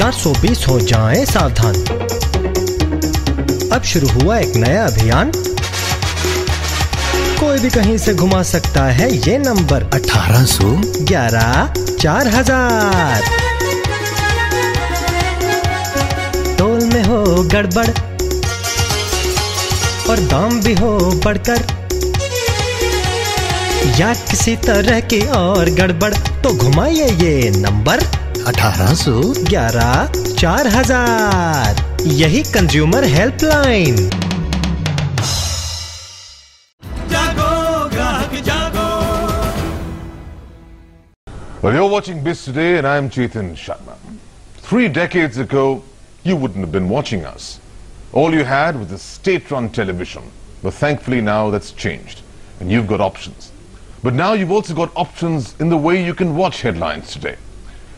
420 हो जाएं सावधान। अब शुरू हुआ एक नया अभियान, कोई भी कहीं से घुमा सकता है ये नंबर 1811 4000। टोल में हो गड़बड़ और दाम भी हो बढ़कर, या किसी तरह की और गड़बड़, तो घुमाइए ये नंबर 1811 4000। यही कंज्यूमर हेल्पलाइन। जागो ग्राहक जागो। Well, you're watching Biz Today and I'm Sharma. 3 decades ago, you wouldn't have been watching us. All you had was a state-run television. But thankfully now that's changed and you've got options. But now you've also got options in the way you can watch headlines today.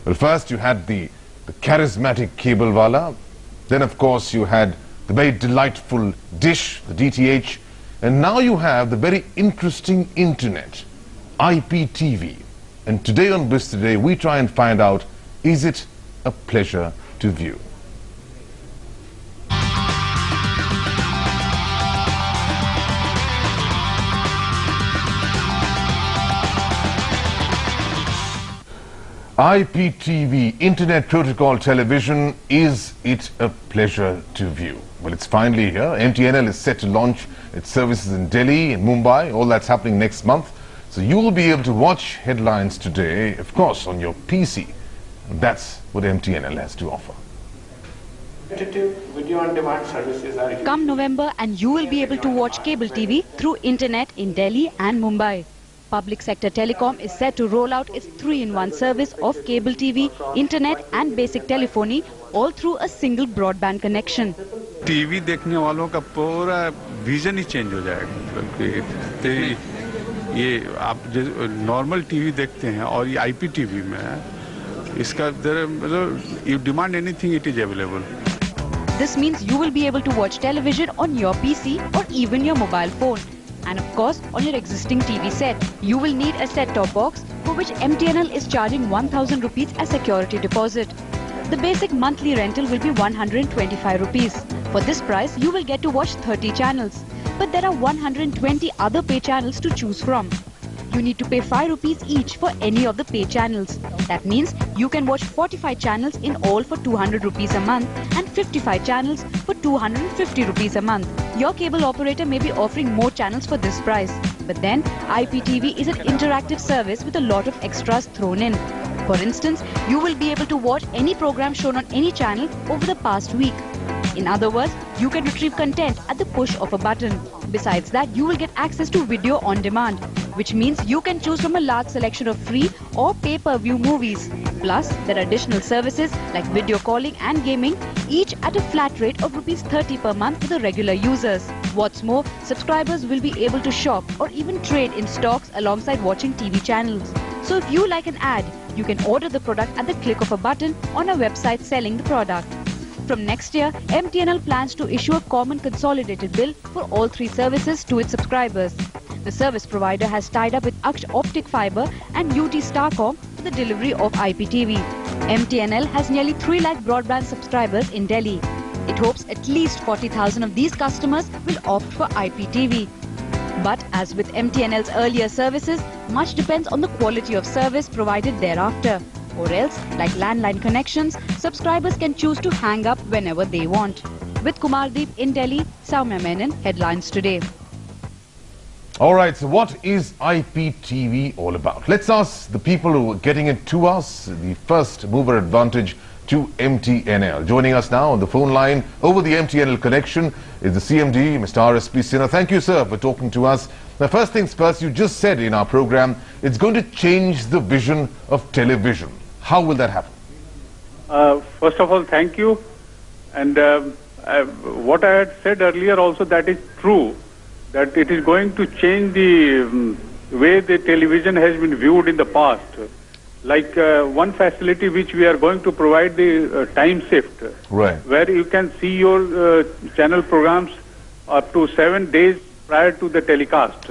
Well, first you had the charismatic cable wala. Then of course you had the very delightful dish, the DTH. And now you have the very interesting internet, IPTV. And today on Biz Today, we try and find out, is it a pleasure to view? IPTV, Internet Protocol Television, is it a pleasure to view? Well, it's finally here. MTNL is set to launch its services in Delhi, in Mumbai. All that's happening next month. So you will be able to watch headlines today, of course, on your PC. And that's what MTNL has to offer. Video on demand services are Come November and you will be able to watch cable TV through internet in Delhi and Mumbai. Public sector telecom is set to roll out its 3-in-1 service of cable TV, internet and basic telephony, all through a single broadband connection. TV देखने वालों का पूरा vision ही change हो जाएगा, क्योंकि ये आप normal TV देखते हैं और ये IPTV में है, इसका you demand anything, it is available. This means you will be able to watch television on your PC or even your mobile phone. And of course, on your existing TV set, you will need a set-top box for which MTNL is charging 1000 rupees as security deposit. The basic monthly rental will be 125 rupees. For this price, you will get to watch 30 channels. But there are 120 other pay channels to choose from. You need to pay 5 rupees each for any of the pay channels. That means you can watch 45 channels in all for 200 rupees a month and 55 channels for 250 rupees a month. Your cable operator may be offering more channels for this price. But then, IPTV is an interactive service with a lot of extras thrown in. For instance, you will be able to watch any program shown on any channel over the past week. In other words, you can retrieve content at the push of a button. Besides that, you will get access to video on demand, which means you can choose from a large selection of free or pay-per-view movies. Plus, there are additional services like video calling and gaming, each at a flat rate of ₹30 per month for the regular users. What's more, subscribers will be able to shop or even trade in stocks alongside watching TV channels. So if you like an ad, you can order the product at the click of a button on a website selling the product. From next year, MTNL plans to issue a common consolidated bill for all 3 services to its subscribers. The service provider has tied up with Aksh Optic Fiber and UT Starcom for the delivery of IPTV. MTNL has nearly 3 lakh broadband subscribers in Delhi. It hopes at least 40,000 of these customers will opt for IPTV. But as with MTNL's earlier services, much depends on the quality of service provided thereafter. Or else, like landline connections, subscribers can choose to hang up whenever they want. With Kumardeep in Delhi, Soumya Menon, Headlines Today. All right, so what is IPTV all about? Let's ask the people who are getting it to us, the first mover advantage to MTNL. Joining us now on the phone line over the MTNL connection is the CMD, Mr. R.S.P. Sinha. Thank you, sir, for talking to us. Now, first things first, you just said in our program, it's going to change the vision of television. How will that happen? First of all, thank you. And what I had said earlier also, that is true, that it is going to change the way the television has been viewed in the past. Like one facility which we are going to provide, the time shift, right, where you can see your channel programs up to 7 days prior to the telecast.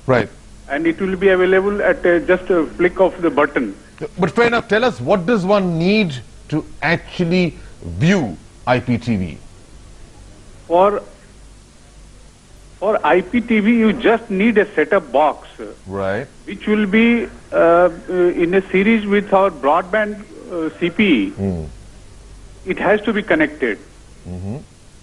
Right. And it will be available at just a flick of the button. But fair enough, tell us, what does one need to actually view IPTV? For IPTV, you just need a set-up box, Right. which will be in a series with our broadband CPE. It has to be connected.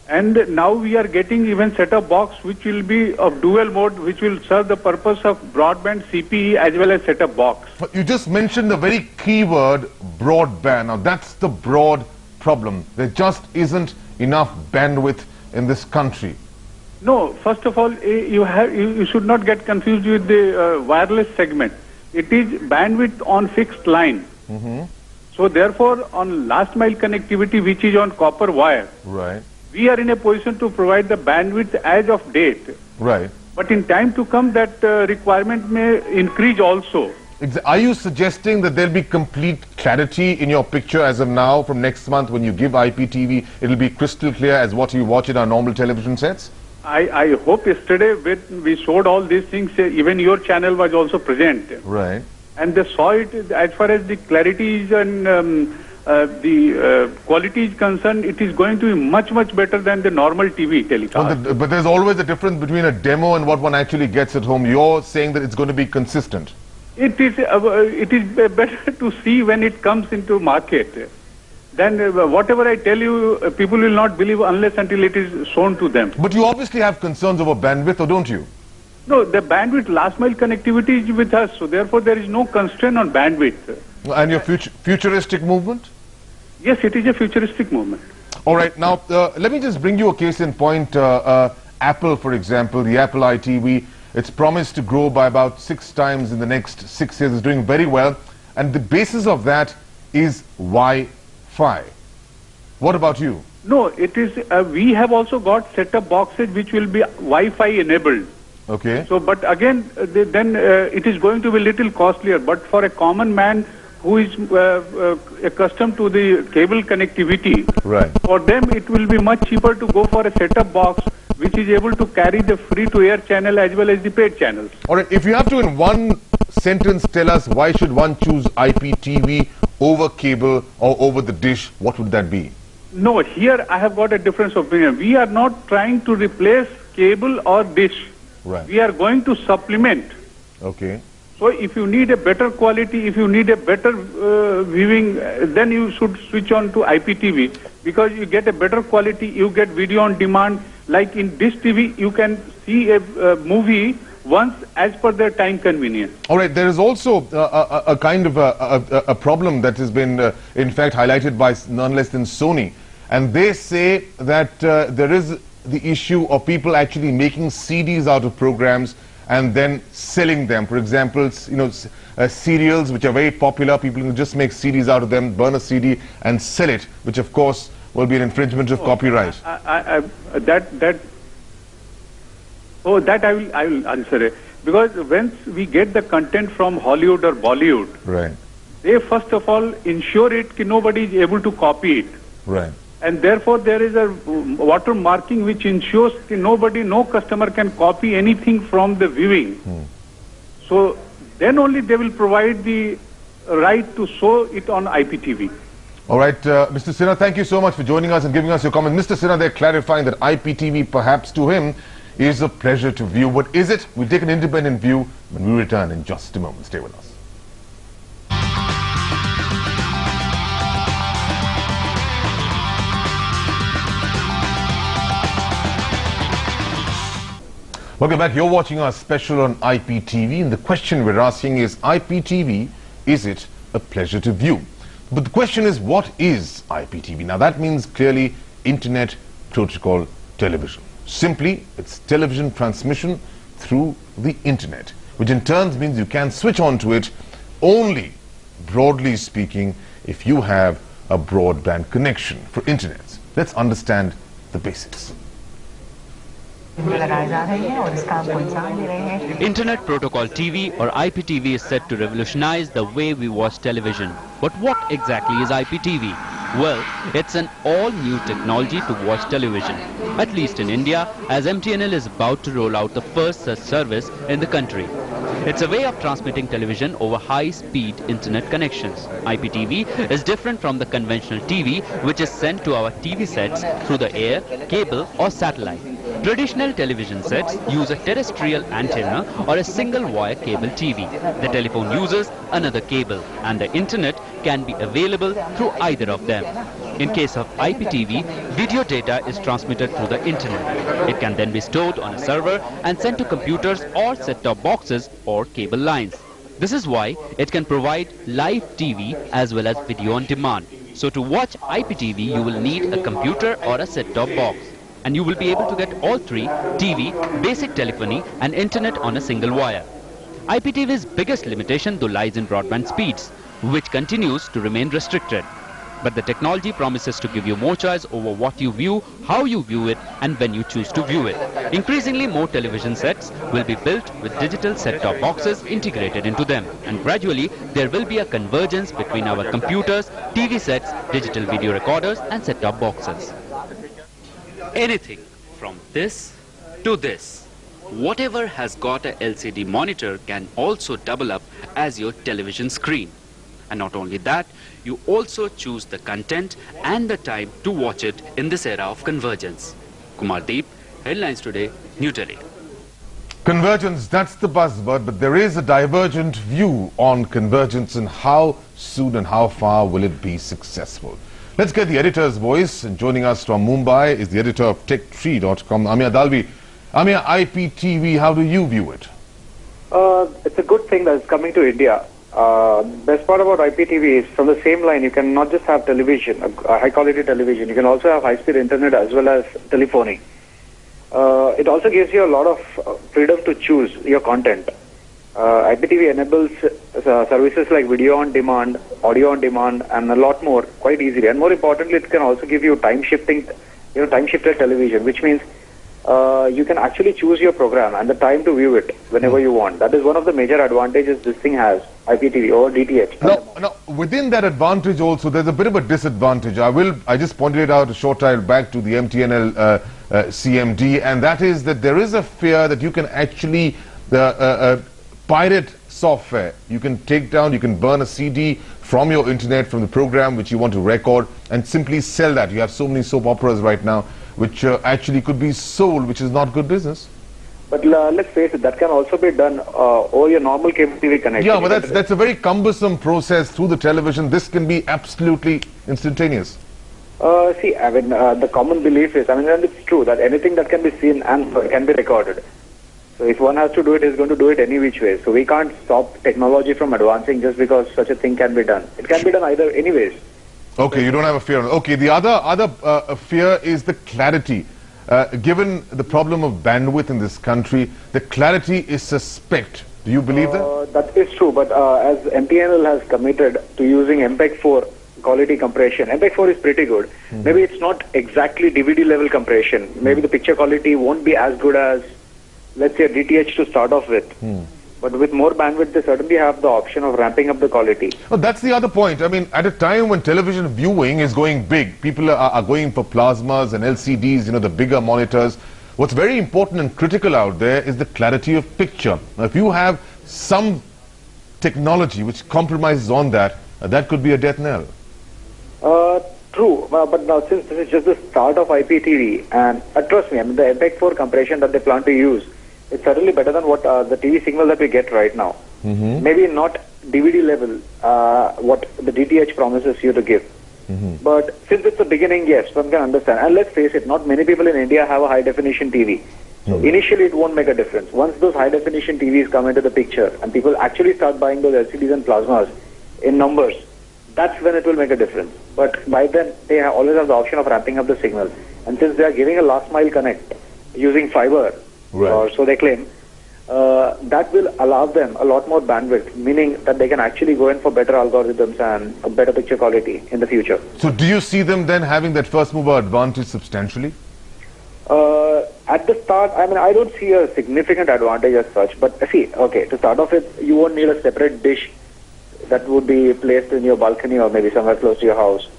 And now we are getting even set-up box which will be of dual mode, which will serve the purpose of broadband CPE as well as set-up box. But you just mentioned the very key word, broadband. Now that's the broad problem. There just isn't enough bandwidth in this country. No, first of all, you should not get confused with the wireless segment. It is bandwidth on fixed line. So therefore, on last mile connectivity, which is on copper wire, Right. we are in a position to provide the bandwidth as of date. Right. But in time to come, that requirement may increase also. Are you suggesting that there'll be complete clarity in your picture as of now? From next month when you give IPTV, it'll be crystal clear as what you watch in our normal television sets? I hope yesterday when we showed all these things, even your channel was also present. Right. And they saw it as far as the clarity is and the quality is concerned, it is going to be much, much better than the normal TV telecast. But there's always a difference between a demo and what one actually gets at home. You're saying that it's going to be consistent. It is better to see when it comes into market. Then whatever I tell you, people will not believe unless until it is shown to them. But you obviously have concerns over bandwidth, or don't you? No, the bandwidth, last mile connectivity is with us, so therefore there is no constraint on bandwidth. And your futuristic movement? Yes, it is a futuristic movement. All right, now let me just bring you a case in point. Apple, for example, the Apple iTV, it's promised to grow by about 6 times in the next 6 years. It's doing very well. And the basis of that is Wi-Fi. What about you? No, it is, we have also got set-top boxes which will be Wi-Fi enabled. Okay. So, but again, then it is going to be little costlier. But for a common man who is accustomed to the cable connectivity, Right. for them it will be much cheaper to go for a set-top box which is able to carry the free-to-air channel as well as the paid channels. All right, if you have to in one sentence tell us why should one choose IPTV over cable or over the dish, what would that be? No, here I have got a different opinion. We are not trying to replace cable or dish. Right. We are going to supplement. Okay. So if you need a better quality, if you need a better viewing, then you should switch on to IPTV because you get a better quality, you get video on demand. Like in Dish TV, you can see a movie once as per their time convenience. All right, there is also a kind of a problem that has been in fact highlighted by none less than Sony. And they say that there is the issue of people actually making CDs out of programs and then selling them. For example, serials which are very popular, people can just make CDs out of them, burn a CD and sell it, which of course will be an infringement of copyright. That I will answer it. Because once we get the content from Hollywood or Bollywood, Right. they first of all ensure it that nobody is able to copy it. Right. And therefore there is a watermarking which ensures that no customer can copy anything from the viewing. So then only they will provide the right to show it on IPTV. All right, Mr. Sinha, thank you so much for joining us and giving us your comment. Mr. Sinha, they're clarifying that IPTV perhaps to him is a pleasure to view. What is it? We'll take an independent view when we return in just a moment. Stay with us. Welcome back. You're watching our special on IPTV, and the question we're asking is, IPTV, is it a pleasure to view? But the question is, what is IPTV? Now that means clearly Internet Protocol Television. Simply, it's television transmission through the Internet, which in turn means you can switch on to it only, broadly speaking, if you have a broadband connection for Internet. Let's understand the basics. Internet Protocol TV or IPTV is set to revolutionize the way we watch television. But what exactly is IPTV? Well, it's an all-new technology to watch television, at least in India, as MTNL is about to roll out the first such service in the country. It's a way of transmitting television over high-speed internet connections. IPTV is different from the conventional TV, which is sent to our TV sets through the air, cable or satellite. Traditional television sets use a terrestrial antenna or a single-wire cable TV. The telephone uses another cable, and the internet can be available through either of them. In case of IPTV, video data is transmitted through the internet. It can then be stored on a server and sent to computers or set-top boxes or cable lines. This is why it can provide live TV as well as video on demand. So to watch IPTV, you will need a computer or a set-top box. And you will be able to get all three: TV, basic telephony and internet on a single wire. IPTV's biggest limitation though lies in broadband speeds, which continues to remain restricted. But the technology promises to give you more choice over what you view, how you view it and when you choose to view it. Increasingly more television sets will be built with digital set-top boxes integrated into them. And gradually there will be a convergence between our computers, TV sets, digital video recorders and set-top boxes. Anything from this to this. Whatever has got a LCD monitor can also double up as your television screen. And not only that, you also choose the content and the time to watch it in this era of convergence. Kumar Deep, Headlines Today, New Delhi. Convergence, that's the buzzword, but there is a divergent view on convergence and how soon and how far will it be successful. Let's get the editor's voice, and joining us from Mumbai is the editor of TechTree.com, Ameya Dalvi. Ameya, IPTV, how do you view it? It's a good thing that it's coming to India. Best part about IPTV is from the same line, you can not just have television, high quality television, you can also have high speed internet as well as telephony. It also gives you a lot of freedom to choose your content. IPTV enables services like video on demand, audio on demand and a lot more quite easily. And more importantly, it can also give you time shifted television, which means you can actually choose your program and the time to view it whenever you want. That is one of the major advantages this thing has, IPTV or DTH. Now, within that advantage also, there's a bit of a disadvantage. I just pointed it out a short time back to the MTNL CMD, and that is that there is a fear that you can actually pirate software. You can take down, you can burn a CD from your internet, from the program which you want to record, and simply sell that. You have so many soap operas right now which actually could be sold, which is not good business. But let's face it, that can also be done over your normal cable TV connection. Yeah, but that's a very cumbersome process through the television. This can be absolutely instantaneous. See, I mean, the common belief is, and it's true, that anything that can be seen and can be recorded. So if one has to do it, he's going to do it any which way. So we can't stop technology from advancing just because such a thing can be done. It can be done either anyways. Okay, you don't have a fear. Okay, the other fear is the clarity. Given the problem of bandwidth in this country, the clarity is suspect. Do you believe that? That is true, but as MTNL has committed to using MPEG-4 quality compression, MPEG-4 is pretty good. Maybe it's not exactly DVD level compression. Maybe the picture quality won't be as good as, let's say, DTH to start off with. But with more bandwidth, they certainly have the option of ramping up the quality. Oh, that's the other point. I mean, at a time when television viewing is going big, people are going for plasmas and LCDs, you know, the bigger monitors. What's very important and critical out there is the clarity of picture. Now, if you have some technology which compromises on that, that could be a death knell. True, but now since this is just the start of IPTV, and trust me, I mean, the MPEG-4 compression that they plan to use, it's certainly better than what the TV signal that we get right now. Maybe not DVD level, what the DTH promises you to give. But since it's the beginning, yes, one can understand. And let's face it, not many people in India have a high-definition TV. So initially, it won't make a difference. Once those high-definition TVs come into the picture and people actually start buying those LCDs and plasmas in numbers, that's when it will make a difference. But by then, they always have the option of ramping up the signal. And since they are giving a last-mile connect using fiber, or so they claim, that will allow them a lot more bandwidth, meaning that they can actually go in for better algorithms and a better picture quality in the future. So do you see them then having that first mover advantage substantially? At the start, I mean, I don't see a significant advantage as such, but see, okay, to start off with, you won't need a separate dish that would be placed in your balcony or maybe somewhere close to your house.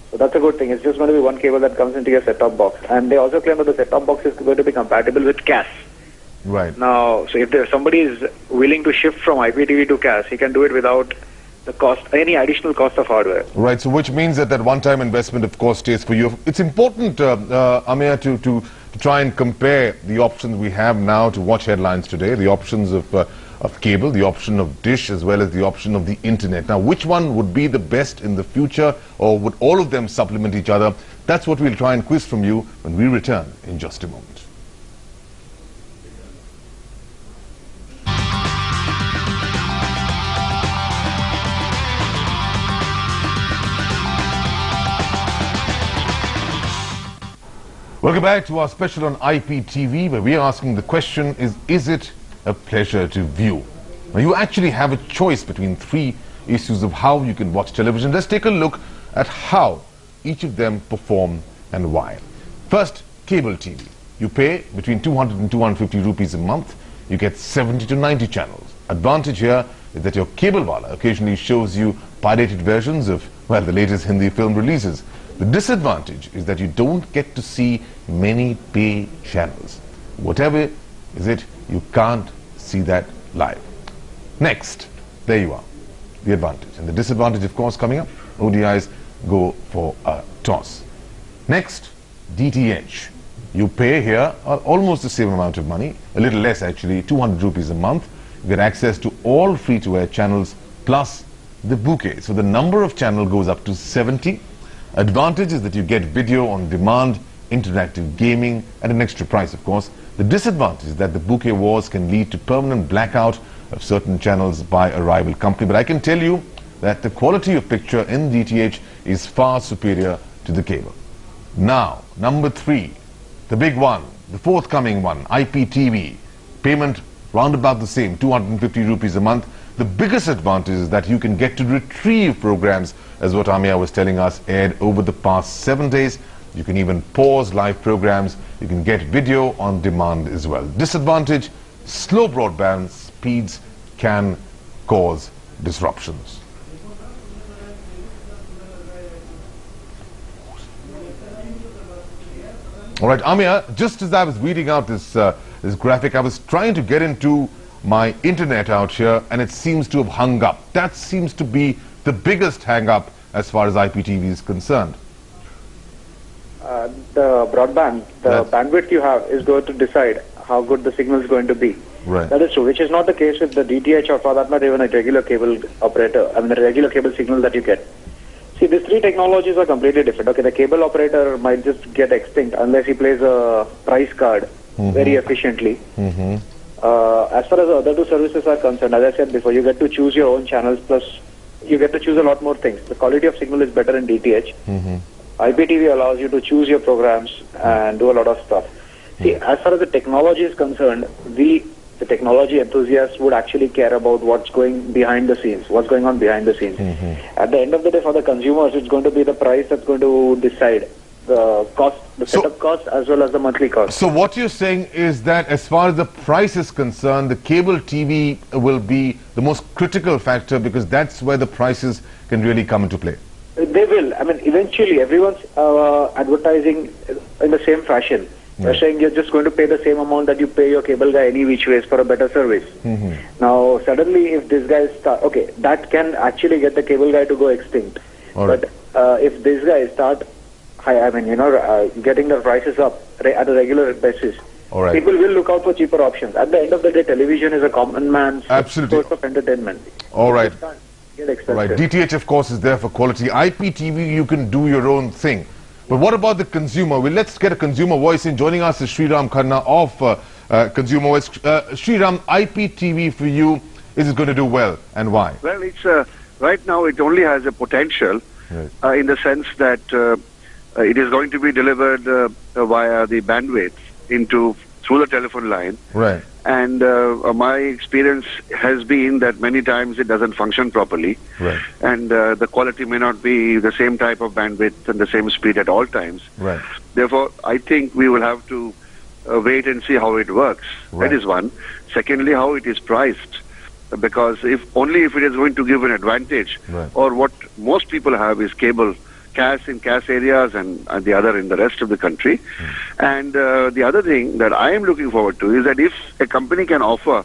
So that's a good thing. It's just going to be one cable that comes into your set-top box. And they also claim that the set-top box is going to be compatible with CAS. Right. Now, so if somebody is willing to shift from IPTV to CAS, he can do it without the cost, any additional cost of hardware. Right, so which means that one-time investment, of course, stays for you. It's important, Ameya, to try and compare the options we have now to watch headlines today, the options of cable, the option of dish, as well as the option of the internet. Now, which one would be the best in the future, or would all of them supplement each other? That's what we'll try and quiz from you when we return in just a moment. Welcome back to our special on IPTV, where we are asking the question is it a pleasure to view? Now, you actually have a choice between three issues of how you can watch television. Let's take a look at how each of them perform and why. First, cable TV. You pay between 200 and 250 rupees a month. You get 70 to 90 channels. Advantage here is that your cable wala occasionally shows you pirated versions of, well, the latest Hindi film releases. The disadvantage is that you don't get to see many pay channels. Whatever is it, you can't see that live. Next, there you are, the advantage. And the disadvantage, of course, coming up, ODIs go for a toss. Next, DTH. You pay here almost the same amount of money, a little less actually, 200 rupees a month. You get access to all free-to-air channels plus the bouquet. So the number of channels goes up to 70. Advantage is that you get video on demand, interactive gaming at an extra price, of course. The disadvantage is that the bouquet wars can lead to permanent blackout of certain channels by a rival company. But I can tell you that the quality of picture in DTH is far superior to the cable. Now, number 3, the big one, the forthcoming one, IPTV. Payment round about the same, 250 rupees a month. The biggest advantage is that you can get to retrieve programs, as what Ameya was telling us, aired over the past 7 days. You can even pause live programs. You can get video on demand as well. Disadvantage, slow broadband speeds can cause disruptions. All right, Ameya, just as I was reading out this graphic, I was trying to get into my internet out here, and it seems to have hung up. That seems to be the biggest hang up as far as IPTV is concerned. The broadband, the bandwidth you have is going to decide how good the signal is going to be. Right. That is true, which is not the case with the DTH or for that matter even a regular cable operator, I mean the regular cable signal that you get. See, these three technologies are completely different. Okay, the cable operator might just get extinct unless he plays a price card very efficiently. As far as the other two services are concerned, as I said before, you get to choose your own channels, plus you get to choose a lot more things. The quality of signal is better in DTH. IPTV allows you to choose your programs and do a lot of stuff. See, as far as the technology is concerned, the technology enthusiasts would actually care about what's going behind the scenes, what's going on behind the scenes. At the end of the day, for the consumers, it's going to be the price that's going to decide the cost, the setup cost, as well as the monthly cost. So what you're saying is that as far as the price is concerned, the cable TV will be the most critical factor, because that's where the prices can really come into play. They will. I mean, eventually, everyone's advertising in the same fashion. They're saying you're just going to pay the same amount that you pay your cable guy any which ways for a better service. Now, suddenly, if this guy start, okay, that can actually get the cable guy to go extinct. But if these guys start, getting their prices up at a regular basis, people will look out for cheaper options. At the end of the day, television is a common man's source of entertainment. All right. Get expensive. Right. DTH, of course, is there for quality. IPTV, you can do your own thing. But what about the consumer? Well, let's get a consumer voice in. Joining us is S.R.Khanna of Consumer Voice. Sriram, IPTV for you, is it going to do well, and why? Well, it's right now it only has a potential in the sense that it is going to be delivered via the bandwidth through the telephone line. Right. And my experience has been that many times it doesn't function properly. Right. And the quality may not be the same type of bandwidth and the same speed at all times. Right. Therefore, I think we will have to wait and see how it works. Right. That is one. Secondly, how it is priced. Because if it is going to give an advantage, or what most people have is cable cash in cash areas and the other in the rest of the country. And the other thing that I am looking forward to is that if a company can offer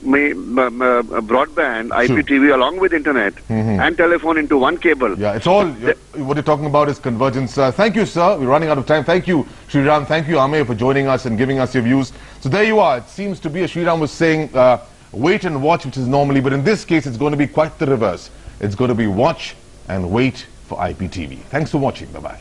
broadband, IPTV along with internet and telephone into one cable. Yeah, it's all, what you're talking about is convergence. Thank you, sir. We're running out of time. Thank you, Sriram. Thank you, Ameya, for joining us and giving us your views. So there you are. It seems to be, as Sriram was saying, wait and watch, which is normally, but in this case, it's going to be quite the reverse. It's going to be watch and wait for IPTV. Thanks for watching. Bye-bye.